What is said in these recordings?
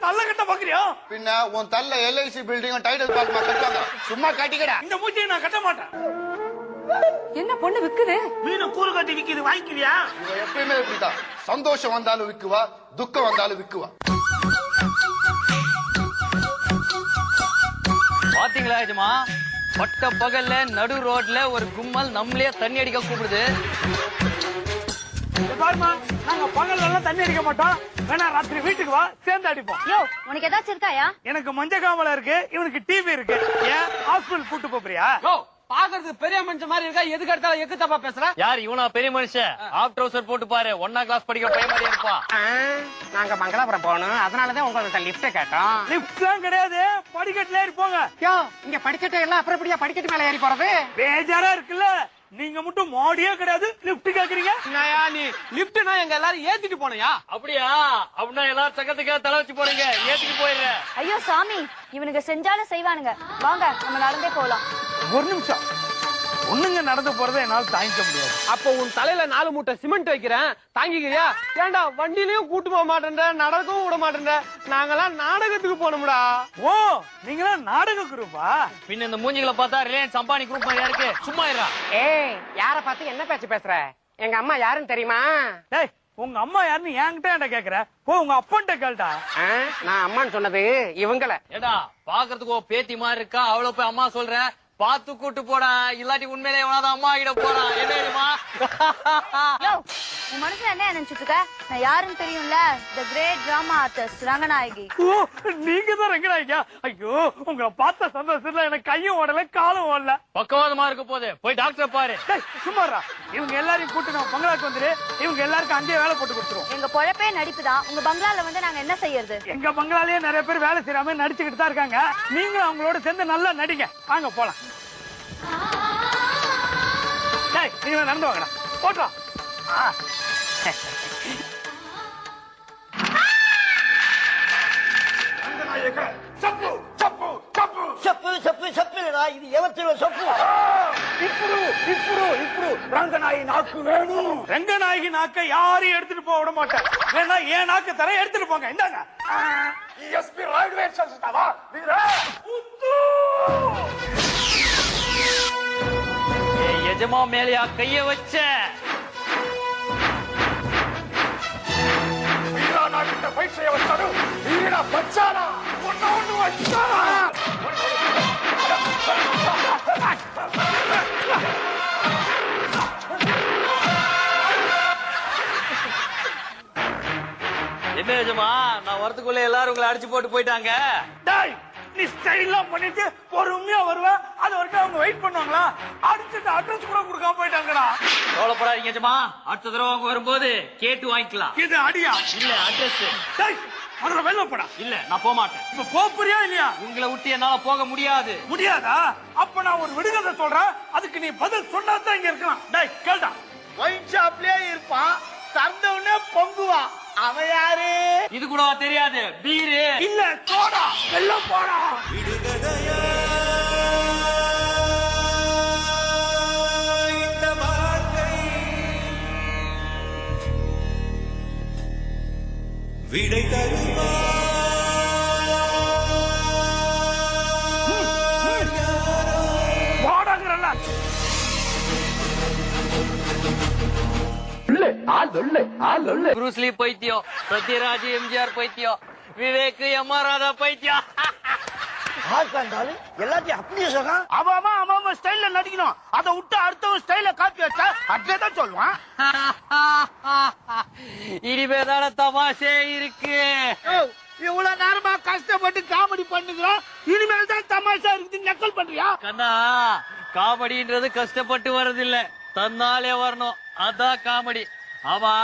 தள்ள கட்ட பாக்குறியா? பின்ன உன் தள்ள LIC பில்டிங் டைட்டில் பார்க் கட்டுவாங்க. சும்மா கட்டிக்கடா. இந்த மூச்சியை நான் கட்ட மாட்டேன். என்ன பொண்ணு விக்குது? மீன் கூறு கட்டி விக்குது, வாங்கிக்கிறியா? இவ எப்பயுமே இப்படிதான். சந்தோஷம் வந்தாலும் விக்குவா, துக்கம் வந்தாலும் விக்குவா. பாத்தீங்களா எஜமா, பட்ட பகல்ல நடு ரோட்ல ஒரு கும்மல் நம்மளே தண்ணி அடிக்க கூப்பிடுது. பாருமா, நாங்க பகல் எல்லாம் தண்ணி அடிக்க மாட்டோம். வேணா ராத்திரி வீட்டுக்கு வா, சேர்ந்து அடிப்போம். யோ, உனக்கு ஏதாச்சும் இருக்காயா? எனக்கு மஞ்ச காமலா இருக்கு, இவனுக்கு டிவி இருக்கு. ஏன் ஹாஸ்பிடல் கூட்டு போறியா? பாக்குறது பெரிய மனுஷன் மாதிரி இருக்கா, எதுக்கு எடுத்தாலும் எக்கு தப்பா பேசுற? யார் இவனா பெரிய மனுஷன்? ஆஃப் ட்ரவுசர் போட்டு பாரு, 1ஆம் கிளாஸ் படிக்கிற பையன் மாதிரி இருப்பான். நாங்க மங்களாபுரம் போகணும், அதனாலதான் உங்கள்கிட்ட லிப்ட் கேட்டோம். லிப்ட் எல்லாம் கிடையாது, படிக்கட்டுல ஏறி போங்க. யோ, இங்க படிக்கட்டு எல்லாம் அப்புறம் எப்படியா படிக்கட்டு மேல ஏறி போறது? பேஜாரா இருக்குல்ல, நீங்க மட்டும் மாடியே கிடையாது, லிப்ட் கேக்குறீங்க. நீ லிப்ட்னா எங்க எல்லாரும் ஏத்திட்டு போனியா? அப்படியா? அப்படின்னா எல்லாரும் சக்கத்துக்கு தலை வச்சு போறீங்க, ஏத்திட்டு போயிடுறேன். ஐயோ சாமி, இவனுக்கு செஞ்சாலும் செய்வானுங்க. வாங்க நம்ம நடந்தே போலாம். ஒரு நிமிஷம், ஒண்ணுங்க நடந்து போறதை என்னால தாங்கிக்க முடியாது. அப்போ உன் தலையில 4 மூட்டை சிமெண்ட் வைக்கிறேன், தாங்கிக்கிறியா? ஏண்டா வண்டியிலயும் கூட்டு போக மாட்டேன்ற, நடக்கவும் விட மாட்டேன்ற. நாங்கெல்லாம் நாடகத்துக்கு போனோம்டா. ஓ, நீங்களா நாடக குரூப்பா? பின்ன இந்த மூஞ்சிகளை பார்த்தா ரிலையன்ஸ் அம்பானி குரூப் மாதிரியா இருக்கு. சும்மா இருடா. ஏய், யார பார்த்து என்ன பேச்சு பேசுற? எங்க அம்மா யாருன்னு தெரியுமா? டேய், உங்க அம்மா யாருன்னு என்கிட்ட கேக்குற? போ உங்க அப்பன்ட்ட கேள்டா. நான் அம்மான்னு சொன்னது இவங்கள. ஏடா, பாக்குறதுக்கு ஒரு பேத்தி மாதிரி இருக்கா, அவ்வளவு போய் அம்மா சொல்ற? பாத்து கூட்டு போடா, இல்லாட்டி உண்மையிலே எவனாவது அம்மா கிட்ட போறான். என்ன தெரியுமா? யோ, உன் மனசுல என்ன நினைச்சிட்டு இருக்க? நான் யாருன்னு தெரியும்ல, தி கிரேட் டிராமா ஆர்டிஸ்ட் ரங்கநாயகி. ஓ, நீங்க தான் ரங்கநாயகியா? ஐயோ, உங்களை பார்த்த சந்தோஷத்துல எனக்கு கையும் ஓடல, காலும் ஓடல. பக்கவாதமா இருக்க போது போய் டாக்டரை பாரு. சும்மாரா, இவங்க எல்லாரையும் கூட்டு நான் பங்களாக்கு வந்துரு. இவங்க எல்லாருக்கும் அங்கேயே வேலை போட்டு கொடுத்துருவோம். எங்க பொழப்பே நடிப்பு தான். உங்க பங்களால வந்து நாங்க என்ன செய்யறது? எங்க பங்களாலேயே நிறைய பேர் வேலை செய்யாம நடிச்சுக்கிட்டு தான் இருக்காங்க. நீங்களும் அவங்களோட சேர்ந்து நல்லா நடிங்க. வாங்க போலாம். நீங்க நடந்து வாங்கடா, போட்டோம். ఇది ఎవరి సొప్పు ఇప్పుడు ఇప్పుడు ఇప్పుడు రంగనాయి నాக்கு வேணும். ரங்கநாயகி நாக்கை யாரையும் எடுத்துட்டு போக விட மாட்டேன். வேணா ஏன் நாக்கு தர எடுத்துட்டு போங்க. இந்தாங்க. எஸ்பி ராய்டு வேஷம் சுத்தாவா வீரா உத்து. எஜமா மேலையா கைய வச்ச? வீரா நாக்கிட்ட ஃபைட் செய்ய வச்சாரு. வீரா பச்சாரா ஒண்ணு வச்சாரா. என்ன எஜமா, நான் வரதுக்குள்ள எல்லாரும் உங்களை அடிச்சு போட்டு போயிட்டாங்க. டேய், நீ ஸ்டைலா பண்ணிட்டு பொறுமையா வருவ. அது வரைக்கும் அவங்க வெயிட் பண்ணுவாங்களா? அடிச்சுட்டு அட்ரஸ் கூட கொடுக்காம போயிட்டாங்கடா. கவலைப்படாதீங்க எஜமா, அடுத்த தடவை அவங்க வரும்போது கேட்டு வாங்கிக்கலாம். இது அடியா? இல்ல அட்ரஸ். டேய், முதல்ல வெளில போடா. இல்ல, நான் போக மாட்டேன். இப்ப போறியா இல்லையா? உங்களை விட்டு என்னால போக முடியாது. முடியாதா? அப்ப நான் ஒரு விடுகதை சொல்றேன், அதுக்கு நீ பதில் சொன்னாதான் இங்க இருக்கலாம். டேய் கேளுடா. ஒயின் ஷாப்லயே இருப்பான், தந்த உடனே பொங்குவான். அவன் யாரு? இது கூட தெரியாது. பீரு இல்ல சோடா. வெள்ளம் போடா. விடை தருமா போடாங்கறல்ல. புரூஸ்லி பைத்தியம், சத்யராஜ் எம்ஜிஆர் பைத்தியம், விவேக் எம்ஆர் ராதா பைத்தியம். எல்லாத்தையும் அப்படியே சொல்றான். அவன் ஸ்டைல்ல நடிக்கணும். அதை விட்டு அடுத்தவன் ஸ்டைல காப்பி வச்சா அப்படியேதான் சொல்லுவான். இனிமேதான தமாஷே இருக்கு. இவ்வளவு நேரமா கஷ்டப்பட்டு காமெடி பண்ணுகிறோம், இனிமேல் தான் தமாஷா இருக்குது. நக்கல் பண்றியா? கண்ணா, காமெடின்றது கஷ்டப்பட்டு வர்றதில்ல, தன்னாலே வரணும். அதான் காமெடி. ஆமா,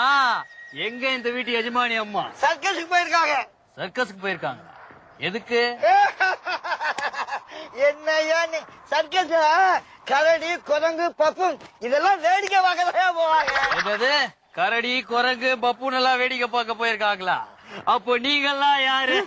எங்க இந்த வீட்டு எஜமானி அம்மா? சர்க்கஸுக்கு போயிருக்காங்க. சர்க்கஸுக்கு போயிருக்காங்க. எதுக்கு? என்னையா நீ சர்க்கஸ் கரடி குரங்கு பப்பு இதெல்லாம் வேடிக்கை பார்க்கதான் போவாங்க. என்னது? கரடி குரங்கு பப்பு நல்லா வேடிக்கை பார்க்க போயிருக்காங்களா? அப்போ நீங்கெல்லாம் யாரு?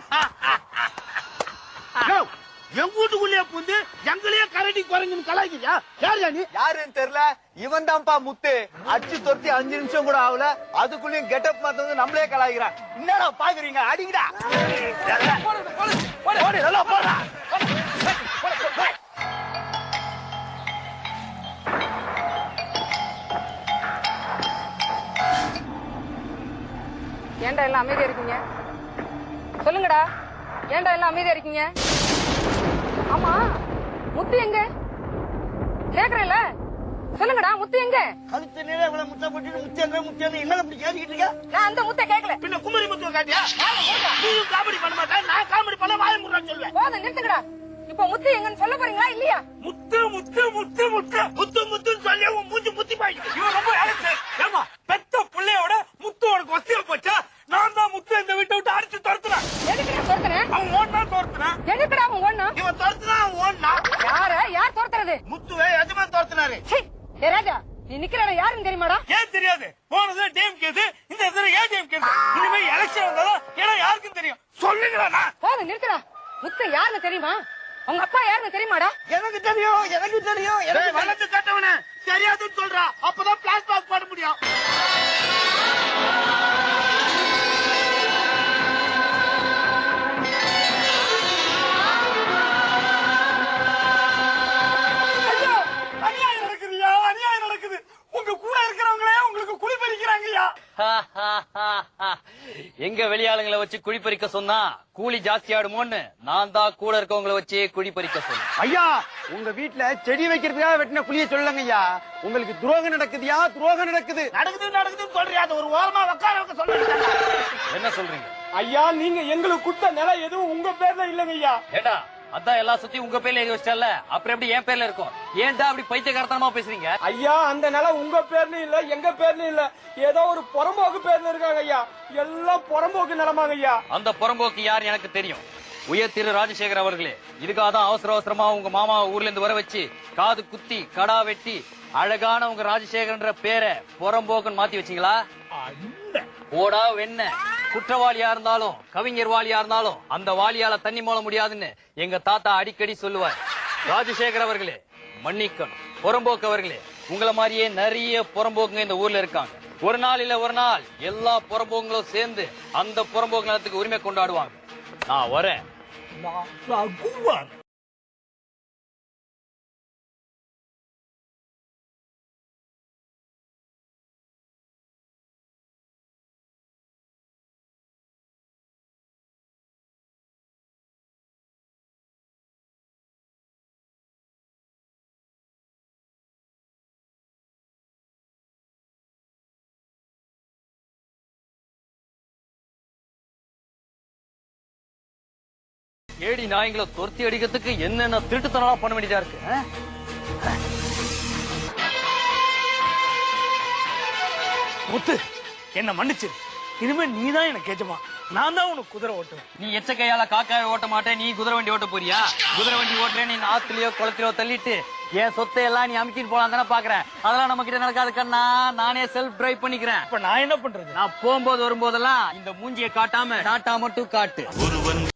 எங்க வீட்டுக்குள்ளேயே புந்து எங்களையே கரடி குரங்குன்னு கலாய்க்கிறியா? யார் நீ? யாருன்னு தெரியல. இவன் தான்ப்பா முத்து. அச்சு தொத்தி 5 நிமிஷம் கூட ஆகல, அதுக்குள்ளயும் கெட்டப் மாத்த வந்து நம்மளே கலாய்க்கிறான். என்னடா பாக்குறீங்க? அடிங்கடா. சொல்லுங்கடா, ஏன்டா எல்லாம் அமைதியா இருக்கீங்க? ஆமா, முத்து எங்க? கேக்குறேன்ல, சொல்லுங்கடா, முத்து எங்க? கழுத்து நேரம் இவ்வளவு முட்டை போட்டு முத்தேங்க என்ன அப்படி கேட்டுக்கிட்டு இருக்க? நான் அந்த முத்தை கேட்கல. பின்ன குமரி முத்துவ காட்டியா? நீயும் காமெடி பண்ண மாட்டேன், நான் காமெடி பண்ண வாய முறான்னு சொல்லுவேன். போதும், நிறுத்துங்கடா. இப்போ முத்து எங்கன்னு சொல்ல போறீங்களா இல்லையா? முத்து முத்து முத்து முத்து முத்து முத்துன்னு சொல்லி உன் மூஞ்சி முத்தி போயிடுச்சு. இவன் ரொம்ப இழைச்சு. ஏமா பெத்த பிள்ளையோட முத்து உனக்கு வசியா போச்சா? நான் தான் முத்து இந்த வீட்டை விட்டு அடிச்சு துரத்துறேன். எதுக்குடா துரத்துறேன்? அவன் ஓடினா துரத்துறேன். எதுக்குடா அவன் ஓடுனா? இவன் துரத்துனா அவன் ஓடினா. யார் துரத்துறது? முத்துவே எஜமான் துரத்துனாரு. ஏ ராஜா, நீ நிக்கிற இடம் யாருன்னு தெரியுமாடா? ஏன் தெரியாது? போனது டீம் கேது, இந்த இதுல ஏன் டீம் கேது? இனிமே எலெக்ஷன் வந்தாலும் ஏன்னா யாருக்கும் தெரியும். சொல்லுங்களா? போதும், நிறுத்துடா. முத்து யாருன்னு தெரியுமா? உங்க அப்பா யாருன்னு தெரியுமாடா? எனக்கு தெரியும், எனக்கு தெரியும், எனக்கு வளர்ந்து கட்டவன தெரியாதுன்னு சொல்றா. அப்பதான் பிளாஸ்பாக் போட முடியும். ஐயோ, அநியாயம் நடக்குதுயா, அநியாயம் நடக்குது. உங்க கூட இருக்கிறவங்களே உங்களுக்கு குழி பறிக்கிறாங்கய்யா. எங்க வெளியாளுங்களை வச்சு குழி பறிக்க சொன்னா கூலி ஜாஸ்தி ஆடுமோன்னு நான் தான் கூட இருக்கவங்களை வச்சு குழி பறிக்க சொன்னேன். ஐயா, உங்க வீட்டுல செடி வைக்கிறதுக்காக வெட்டின குழிய சொல்லுங்க ஐயா. உங்களுக்கு துரோகம் நடக்குதுயா, துரோகம் நடக்குது. நடக்குதுன்னு சொல்றியா? அது ஒரு ஓரமா உட்கார வைக்க சொல்லுங்க. என்ன சொல்றீங்க? ஐயா, நீங்க எங்களுக்கு குட்ட நிலம் எதுவும் உங்க பேர்ல இல்லைங்க ஐயா. ஏண்டா, அதான் எல்லா சுத்தி உங்க பேர்ல எழுதி வச்சிட்டல, அப்புறம் எப்படி என் பேர்ல இருக்கும்? ஏன்டா அப்படி பைத்தியக்காரத்தனமா பேசுறீங்க? ஐயா, அந்த நிலம் உங்க பேர்லயும் இல்ல, எங்க பேர்லயும் இல்ல, ஏதோ ஒரு புறம்போக்கு பேர்ல இருக்காங்க ஐயா. எல்லாம் புறம்போக்கு நிலமாங்க ஐயா. அந்த புறம்போக்கு யார் எனக்கு தெரியும். உயர் திரு ராஜசேகர் அவர்களே, இதுக்காக தான் அவசர அவசரமா உங்க மாமா ஊர்ல இருந்து வர வச்சு காது குத்தி கடா வெட்டி அழகான உங்க ராஜசேகர்ன்ற பேரை புறம்போக்குன்னு மாத்தி வச்சீங்களா? ஓடா வெண்ண குற்றவாளியா இருந்தாலும் கவிஞர் வாலியா இருந்தாலும் அந்த வாலியால தண்ணி மோள முடியாதுன்னு எங்க தாத்தா அடிக்கடி சொல்லுவார். ராஜசேகர் அவர்களே மன்னிக்கணும். புறம்போக்கு அவர்களே, உங்களை மாதிரியே நிறைய புறம்போக்குங்க இந்த ஊர்ல இருக்காங்க. ஒரு நாள் இல்ல ஒரு நாள் எல்லா புறம்போக்குங்களும் சேர்ந்து அந்த புறம்போக்கு நிலத்துக்கு உரிமை கொண்டாடுவாங்க. நான் வரேன். ஏடி நாய்களை துரத்தி அடிக்கிறதுக்கு என்னென்ன திருட்டுத்தனமா பண்ண வேண்டியதா இருக்கு. முத்து, என்ன மன்னிச்சு. இனிமே நீதான் எனக்கு எஜமா, நான் தான் உனக்கு குதிரை ஓட்டுவேன். நீ எச்ச கையால காக்காவை ஓட்ட மாட்டேன், நீ குதிரை வண்டி ஓட்ட போறியா? குதிரை வண்டி ஓட்டுறேன் நீ ஆத்துலயோ குளத்திலயோ தள்ளிட்டு என் சொத்தை எல்லாம் நீ அமுக்கிட்டு போலாம் தானே பாக்குறேன். அதெல்லாம் நம்ம கிட்ட நடக்காது கண்ணா. நானே செல்ஃப் டிரைவ் பண்ணிக்கிறேன். இப்ப நான் என்ன பண்றது? நான் போகும்போது வரும்போதெல்லாம் இந்த மூஞ்சியை காட்டாம டாட்டா மட்டும் காட்டு. ஒருவன்